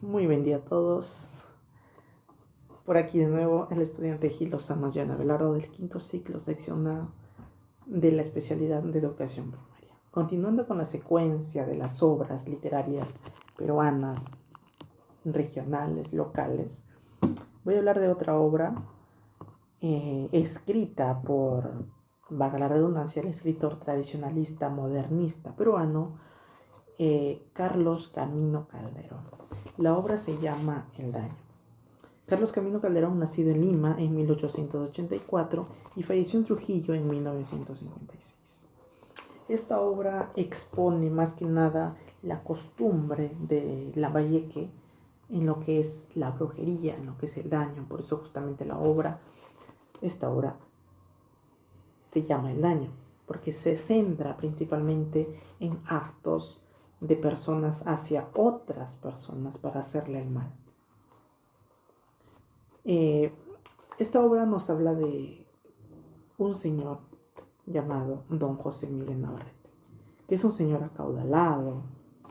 Muy buen día a todos. Por aquí de nuevo el estudiante Gil Lozano Llana Velardo del quinto ciclo, sección A de la especialidad de educación primaria. Continuando con la secuencia de las obras literarias peruanas, regionales, locales, voy a hablar de otra obra escrita por, valga la redundancia, el escritor tradicionalista modernista peruano Carlos Camino Calderón. La obra se llama El Daño. Carlos Camino Calderón, nacido en Lima en 1884 y falleció en Trujillo en 1956. Esta obra expone más que nada la costumbre de Lambayeque en lo que es la brujería, en lo que es el daño. Por eso justamente esta obra se llama El Daño, porque se centra principalmente en actos de personas hacia otras personas para hacerle el mal. Esta obra nos habla de un señor llamado Don José Miguel Navarrete, que es un señor acaudalado,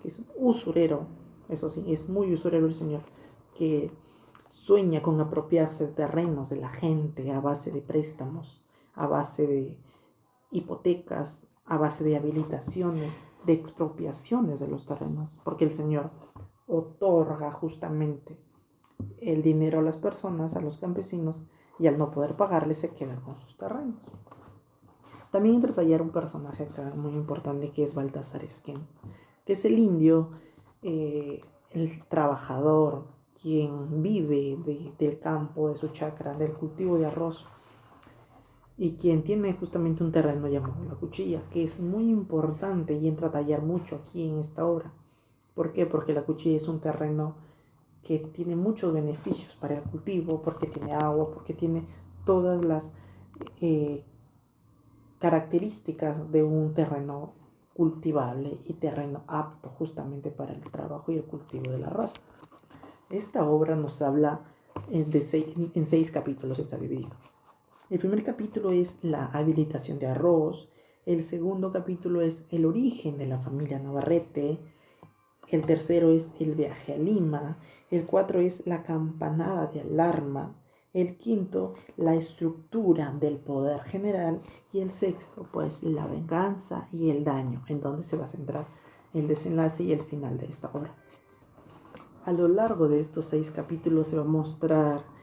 que es usurero, eso sí, es muy usurero el señor, que sueña con apropiarse de terrenos de la gente a base de préstamos, a base de hipotecas, a base de habilitaciones, de expropiaciones de los terrenos, porque el señor otorga justamente el dinero a las personas, a los campesinos, y al no poder pagarles se queda con sus terrenos. También entra a tallar un personaje acá muy importante que es Baltasar Esquén, que es el indio, el trabajador, quien vive del campo, de su chacra, del cultivo de arroz, y quien tiene justamente un terreno llamado La Cuchilla, que es muy importante y entra a tallar mucho aquí en esta obra. ¿Por qué? Porque La Cuchilla es un terreno que tiene muchos beneficios para el cultivo, porque tiene agua, porque tiene todas las eh, características de un terreno cultivable y terreno apto justamente para el trabajo y el cultivo del arroz. Esta obra nos habla en 6 capítulos, está dividido. El primer capítulo es la habilitación de arroz, el segundo capítulo es el origen de la familia Navarrete, el tercero es el viaje a Lima, el 4 es la campanada de alarma, el quinto la estructura del poder general y el sexto pues la venganza y el daño, en donde se va a centrar el desenlace y el final de esta obra. A lo largo de estos 6 capítulos se va a mostrar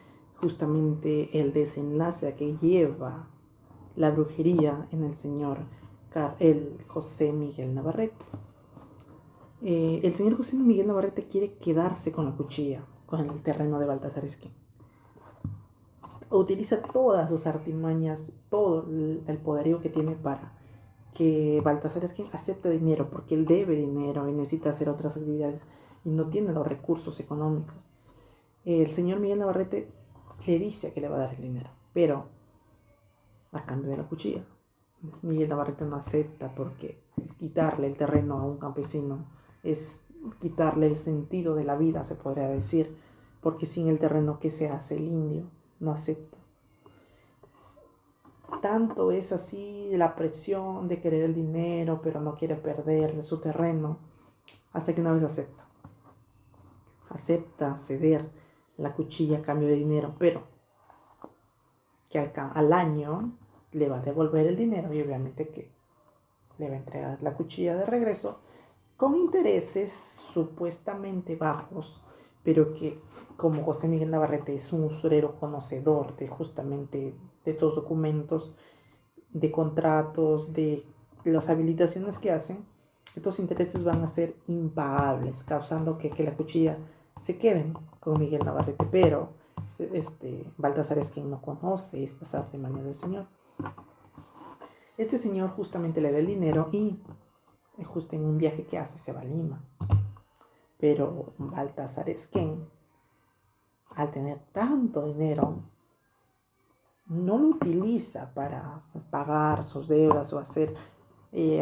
justamente el desenlace a que lleva la brujería en el señor el José Miguel Navarrete. El señor José Miguel Navarrete quiere quedarse con La Cuchilla, con el terreno de Baltasar Esquén. Utiliza todas sus artimañas, todo el poderío que tiene para que Baltasar Esquén acepte dinero, porque él debe dinero y necesita hacer otras actividades y no tiene los recursos económicos. El señor Miguel Navarrete le dice que le va a dar el dinero, pero a cambio de La Cuchilla. Miguel Navarrete no acepta, porque quitarle el terreno a un campesino es quitarle el sentido de la vida, se podría decir, porque sin el terreno, ¿qué se hace? El indio no acepta. Tanto es así la presión de querer el dinero, pero no quiere perder su terreno, hasta que una vez acepta ceder La Cuchilla a cambio de dinero, pero que al año le va a devolver el dinero y obviamente que le va a entregar La Cuchilla de regreso con intereses supuestamente bajos, pero que como José Miguel Navarrete es un usurero conocedor de justamente de estos documentos, de contratos, de las habilitaciones que hacen, estos intereses van a ser impagables, causando que La Cuchilla se queden con Miguel Navarrete, pero Baltasar es quien no conoce estas artimañas del señor. Este señor justamente le da el dinero y justo en un viaje que hace se va a Lima. Pero Baltasar Esquén, al tener tanto dinero, no lo utiliza para pagar sus deudas o hacer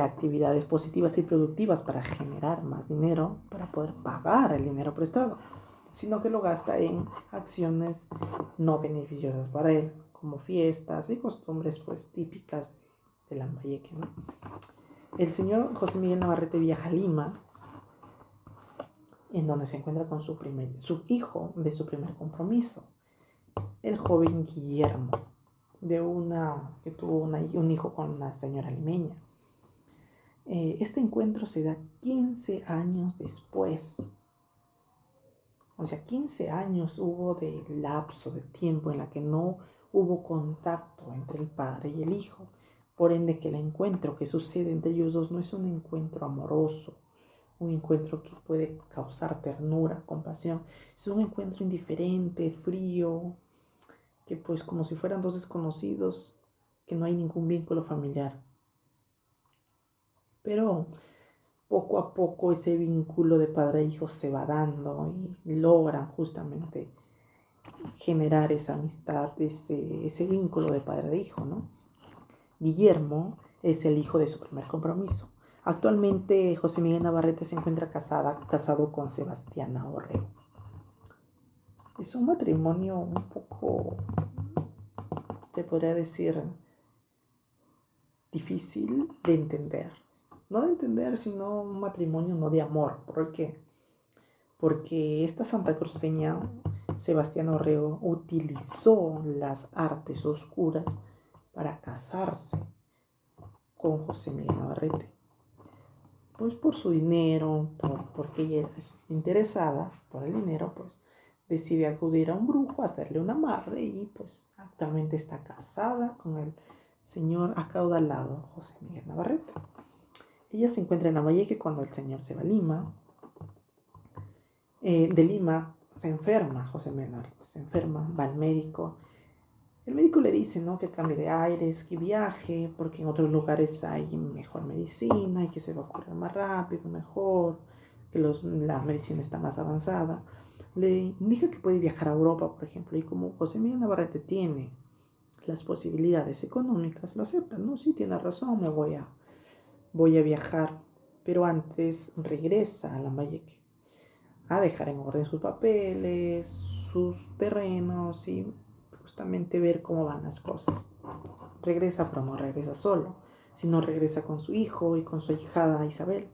actividades positivas y productivas para generar más dinero, para poder pagar el dinero prestado, sino que lo gasta en acciones no beneficiosas para él, como fiestas y costumbres pues típicas de Lambayeque, ¿no? El señor José Miguel Navarrete viaja a Lima en donde se encuentra con su hijo de su primer compromiso, el joven Guillermo, que tuvo un hijo con una señora limeña. Este encuentro se da 15 años después. O sea, 15 años hubo de lapso de tiempo en la que no hubo contacto entre el padre y el hijo. Por ende, que el encuentro que sucede entre ellos dos no es un encuentro amoroso, un encuentro que puede causar ternura, compasión. Es un encuentro indiferente, frío, que pues como si fueran dos desconocidos, que no hay ningún vínculo familiar. Pero poco a poco ese vínculo de padre e hijo se va dando y logran justamente generar esa amistad, ese vínculo de padre e hijo, ¿no? Guillermo es el hijo de su primer compromiso. Actualmente José Miguel Navarrete se encuentra casado con Sebastiana Orrego. Es un matrimonio un poco, se podría decir, difícil de entender. No de entender, sino un matrimonio no de amor. ¿Por qué? Porque esta santacruceña, Sebastiana Orrego, utilizó las artes oscuras para casarse con José Miguel Navarrete. Pues por su dinero, porque ella es interesada por el dinero, pues decide acudir a un brujo, hacerle un amarre y pues actualmente está casada con el señor acaudalado José Miguel Navarrete. Ella se encuentra en Lambayeque cuando el señor se va a Lima. De Lima se enferma José Miguel Navarrete, se enferma, va al médico. El médico le dice, ¿no?, que cambie de aires, que viaje, porque en otros lugares hay mejor medicina y que se va a curar más rápido, mejor, que la medicina está más avanzada. Le indica que puede viajar a Europa, por ejemplo, y como José Miguel Navarrete tiene las posibilidades económicas, lo acepta, ¿no? Sí, tiene razón, voy a viajar, pero antes regresa a Lambayeque a dejar en orden sus papeles, sus terrenos y justamente ver cómo van las cosas. Regresa, pero no regresa solo, sino regresa con su hijo y con su ahijada Isabel.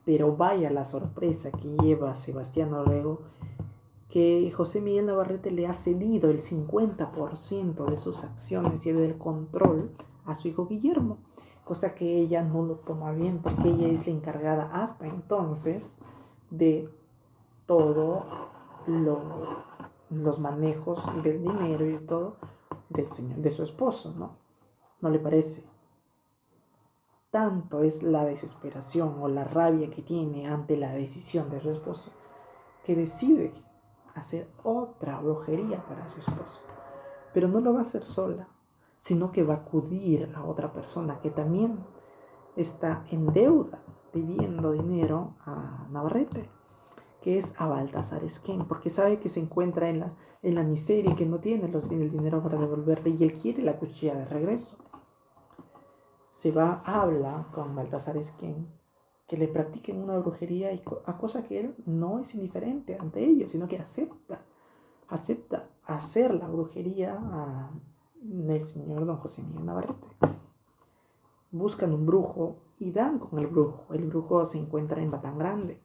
Pero vaya la sorpresa que lleva Sebastián Orrego, que José Miguel Navarrete le ha cedido el 50% de sus acciones y del control a su hijo Guillermo, cosa que ella no lo toma bien porque ella es la encargada hasta entonces de todo los manejos del dinero y todo de su esposo, ¿no? ¿No le parece? Tanto es la desesperación o la rabia que tiene ante la decisión de su esposo que decide hacer otra brujería para su esposo. Pero no lo va a hacer sola, sino que va a acudir a otra persona que también está en deuda, debiendo dinero a Navarrete, que es a Baltasar Esquén, porque sabe que se encuentra en la miseria y que no tiene el dinero para devolverle y él quiere la cuchilla de regreso. Habla con Baltasar Esquén que le practiquen una brujería a cosa que él no es indiferente ante ellos, sino que acepta hacer la brujería del señor don José Miguel Navarrete. Buscan un brujo y dan con el brujo. El brujo se encuentra en Batán Grande.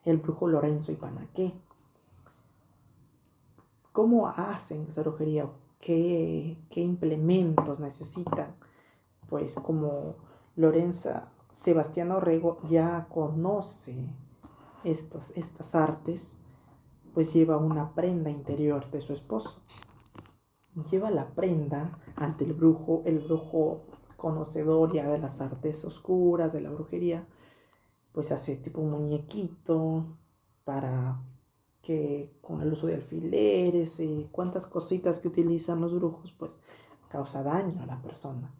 El brujo Lorenzo Ipanaqué. ¿Cómo hacen esa brujería? ¿Qué implementos necesitan? Pues como Sebastián Orrego ya conoce estas artes, pues lleva una prenda interior de su esposo. Lleva la prenda ante el brujo conocedor ya de las artes oscuras, de la brujería, pues hace tipo un muñequito para que con el uso de alfileres y cuantas cositas que utilizan los brujos, pues causa daño a la persona.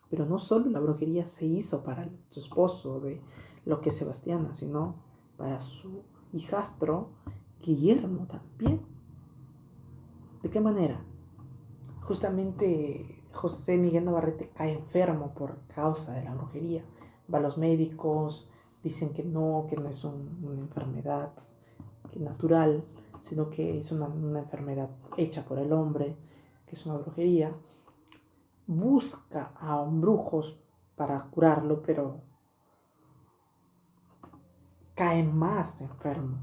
Pero no solo la brujería se hizo para su esposo de lo que es Sebastiana, sino para su hijastro Guillermo también. ¿De qué manera? Justamente José Miguel Navarrete cae enfermo por causa de la brujería. Va a los médicos, dicen que no es una enfermedad natural, sino que es una enfermedad hecha por el hombre, que es una brujería. Busca a brujos para curarlo, pero cae más enfermo.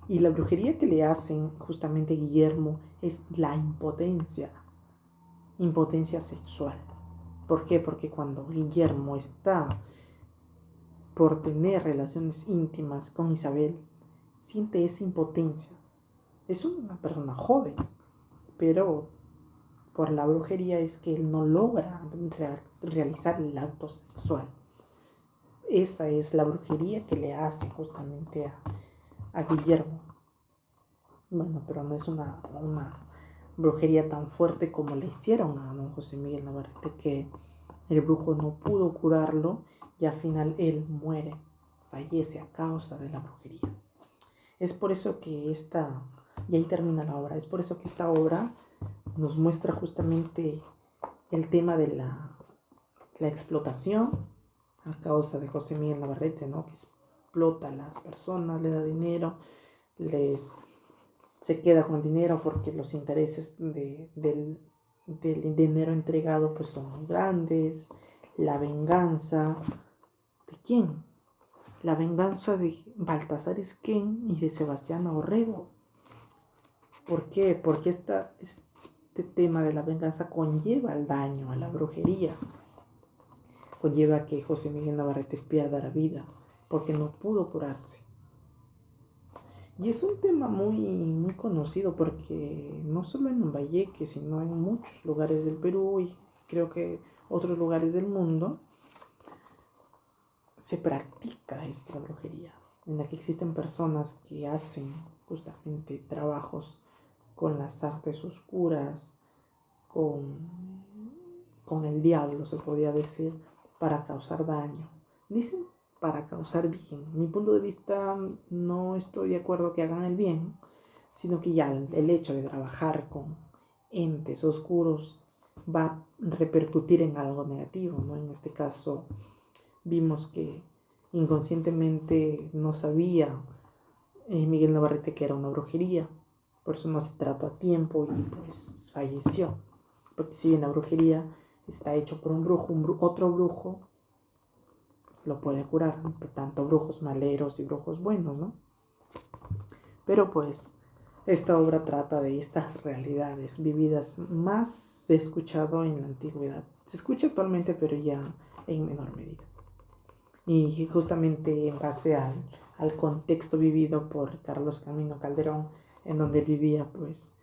Y la brujería que le hacen justamente a Guillermo es la impotencia sexual. ¿Por qué? Porque cuando Guillermo está por tener relaciones íntimas con Isabel, siente esa impotencia. Es una persona joven, pero por la brujería es que él no logra realizar el acto sexual. Esa es la brujería que le hace justamente a Guillermo. Bueno, pero no es una brujería tan fuerte como le hicieron a don José Miguel Navarrete, que el brujo no pudo curarlo y al final él muere, fallece a causa de la brujería. Es por eso que y ahí termina la obra, es por eso que esta obra nos muestra justamente el tema de la explotación a causa de José Miguel Navarrete, ¿no? Que explota a las personas, le da dinero, se queda con el dinero porque los intereses del dinero entregado pues son muy grandes. La venganza, ¿de quién? La venganza de Baltasar Esquén y de Sebastián Orrego. ¿Por qué? Porque este tema de la venganza conlleva el daño, a la brujería. Conlleva que José Miguel Navarrete pierda la vida porque no pudo curarse. Y es un tema muy, muy conocido porque no solo en Lambayeque, sino en muchos lugares del Perú y creo que otros lugares del mundo se practica esta brujería, en la que existen personas que hacen justamente trabajos con las artes oscuras, con el diablo, se podría decir, para causar daño. Dicen para causar bien. Mi punto de vista, no estoy de acuerdo que hagan el bien, sino que ya el hecho de trabajar con entes oscuros va a repercutir en algo negativo, ¿no? En este caso vimos que inconscientemente no sabía Miguel Navarrete que era una brujería, por eso no se trató a tiempo y pues falleció. Porque si bien la brujería está hecho por un brujo, otro brujo lo puede curar, ¿no? Tanto brujos maleros y brujos buenos, ¿no? Pero pues esta obra trata de estas realidades vividas, más se ha escuchado en la antigüedad. Se escucha actualmente, pero ya en menor medida. Y justamente en base al contexto vivido por Carlos Camino Calderón, en donde él vivía, pues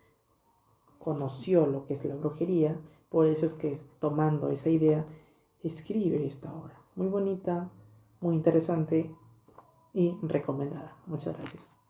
conoció lo que es la brujería. Por eso es que, tomando esa idea, escribe esta obra. Muy bonita, muy interesante y recomendada. Muchas gracias.